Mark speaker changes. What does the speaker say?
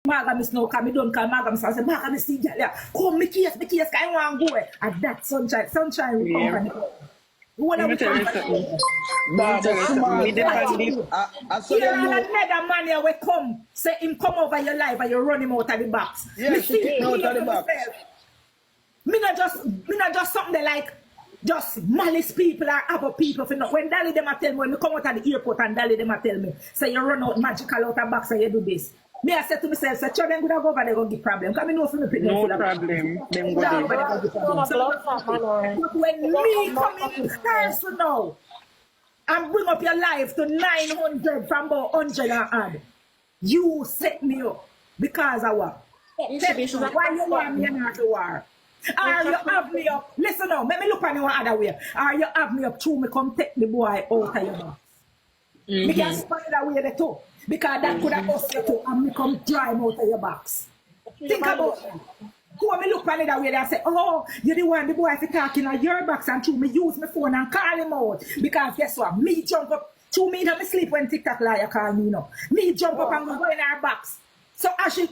Speaker 1: Marga miss no come, me don't call Marga miss. I say, Marga miss, yeah, come, me case, can you want to go? And that sunshine will come from the
Speaker 2: Let me tell you something.
Speaker 3: Nah, but smart.
Speaker 2: Me depend if
Speaker 3: I saw
Speaker 1: here
Speaker 3: them know.
Speaker 1: another man here will come, say him come over your life and you run him out of the box.
Speaker 3: Yeah,
Speaker 1: Me
Speaker 3: she
Speaker 1: see
Speaker 3: kick
Speaker 1: him
Speaker 3: me out
Speaker 1: here
Speaker 3: of the
Speaker 1: for
Speaker 3: box.
Speaker 1: myself. Me not just something that like just malice people or other people for not. When Dolly them a tell me, when me come out of the airport and Dolly them a tell me, say you run out magical out of box and you do this. Me I said to myself, say sure them gonna go over there gonna give problem. Cause me know from the
Speaker 2: no problem, them go there.
Speaker 1: But when me come in person now and bring up your life to 900 from about 100 and add, you set me up because I what? Why you want me not to war? Or you have me up? Listen now, let me look on you one other way. Or you have me up to me come take the boy out of your mouth. Me can spot that way there too. Because that could have cost you too and me come dry him out of your box. Think about that. Go me look on it that way and say, oh, you the one the boy for talking on your box and to me use my phone and call him out. Because guess what? Me jump up. 2 me in my sleep when TikTok liar call me now. Me jump up and go in our box. So as she